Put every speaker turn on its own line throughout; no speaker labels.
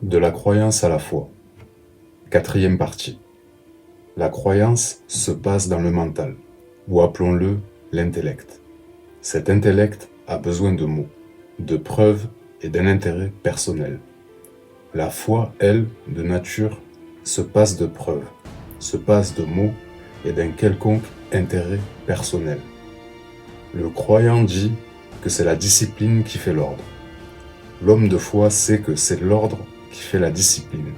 De la croyance à la foi. Quatrième partie. La croyance se passe dans le mental, ou appelons-le l'intellect. Cet intellect a besoin de mots, de preuves et d'un intérêt personnel. La foi, elle, de nature, se passe de preuves, se passe de mots et d'un quelconque intérêt personnel. Le croyant dit que c'est la discipline qui fait l'ordre. L'homme de foi sait que c'est l'ordre qui fait la discipline.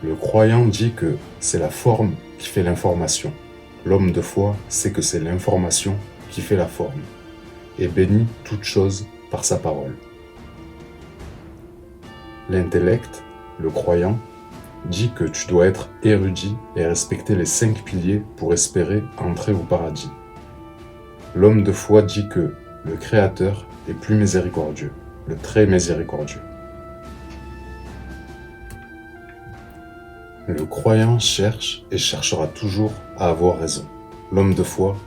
Le croyant dit que c'est la forme qui fait l'information. L'homme de foi sait que c'est l'information qui fait la forme, et bénit toute chose par sa parole. L'intellect, le croyant, dit que tu dois être érudit et respecter les 5 piliers pour espérer entrer au paradis. L'homme de foi dit que le Créateur est plus miséricordieux, le très miséricordieux. Le croyant cherche et cherchera toujours à avoir raison. L'homme de foi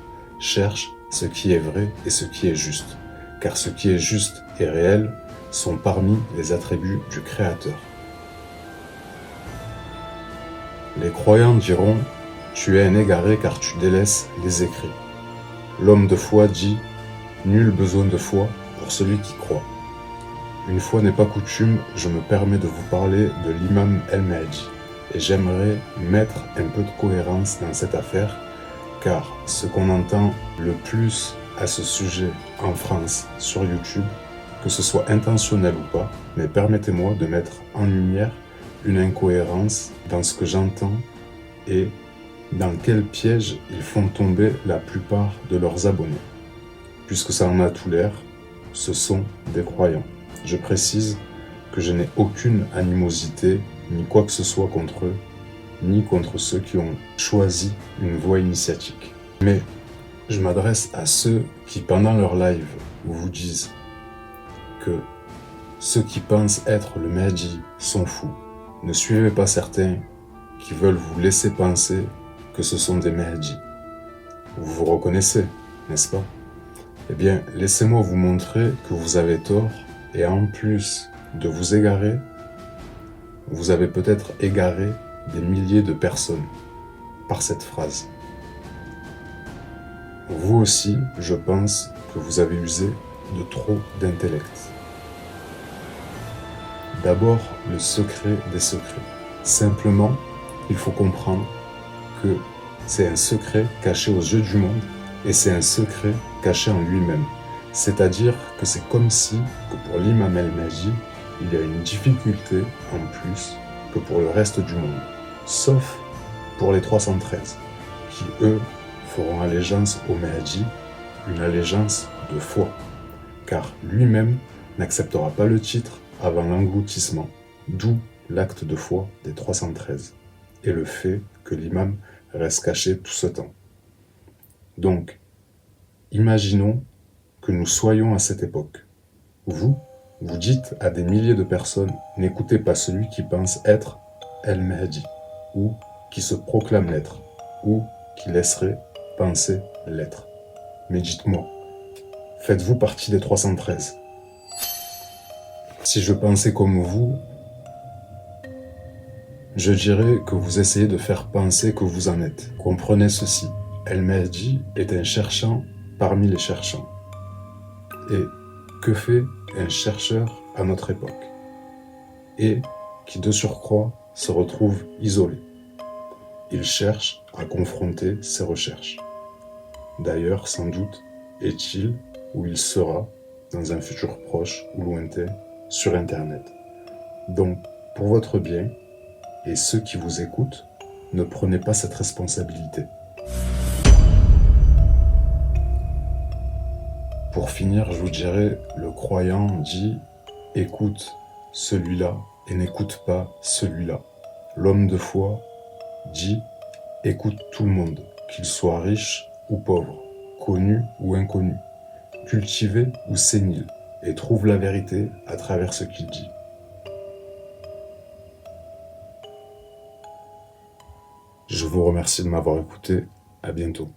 cherche ce qui est vrai et ce qui est juste, car ce qui est juste et réel sont parmi les attributs du Créateur. Les croyants diront « Tu es un égaré car tu délaisses les écrits ». L'homme de foi dit « Nul besoin de foi pour celui qui croit ». Une fois n'est pas coutume, je me permets de vous parler de l'imam El-Mahdi. Et j'aimerais mettre un peu de cohérence dans cette affaire, car ce qu'on entend le plus à ce sujet en France sur YouTube, que ce soit intentionnel ou pas, mais permettez-moi de mettre en lumière une incohérence dans ce que j'entends et dans quel piège ils font tomber la plupart de leurs abonnés. Puisque ça en a tout l'air, ce sont des croyants. Je précise que je n'ai aucune animosité ni quoi que ce soit contre eux, ni contre ceux qui ont choisi une voie initiatique. Mais je m'adresse à ceux qui, pendant leur live, vous disent que ceux qui pensent être le Mahdi sont fous. Ne suivez pas certains qui veulent vous laisser penser que ce sont des Mahdi. Vous vous reconnaissez, n'est-ce pas? Eh bien, laissez-moi vous montrer que vous avez tort, et en plus de vous égarer, vous avez peut-être égaré des milliers de personnes par cette phrase. Vous aussi, je pense que vous avez usé de trop d'intellect. D'abord, le secret des secrets. Simplement, il faut comprendre que c'est un secret caché aux yeux du monde et c'est un secret caché en lui-même. C'est-à-dire que c'est comme si, que pour l'imam El-Mahdi, il y a une difficulté en plus que pour le reste du monde, sauf pour les 313, qui eux feront allégeance au Mahdi, une allégeance de foi, car lui-même n'acceptera pas le titre avant l'engloutissement, d'où l'acte de foi des 313, et le fait que l'imam reste caché tout ce temps. Donc, imaginons que nous soyons à cette époque. Vous dites à des milliers de personnes, n'écoutez pas celui qui pense être El-Mahdi, ou qui se proclame l'être, ou qui laisserait penser l'être. Mais dites-moi, faites-vous partie des 313? Si je pensais comme vous, je dirais que vous essayez de faire penser que vous en êtes. Comprenez ceci, El-Mahdi est un cherchant parmi les cherchants. Et que fait un chercheur à notre époque? Et qui de surcroît se retrouve isolé. Il cherche à confronter ses recherches. D'ailleurs, sans doute, est-il ou il sera, dans un futur proche ou lointain, sur Internet. Donc, pour votre bien, et ceux qui vous écoutent, ne prenez pas cette responsabilité. Pour finir, je vous dirais, le croyant dit « écoute celui-là et n'écoute pas celui-là ». L'homme de foi dit « écoute tout le monde, qu'il soit riche ou pauvre, connu ou inconnu, cultivé ou sénile, et trouve la vérité à travers ce qu'il dit ». Je vous remercie de m'avoir écouté. À bientôt.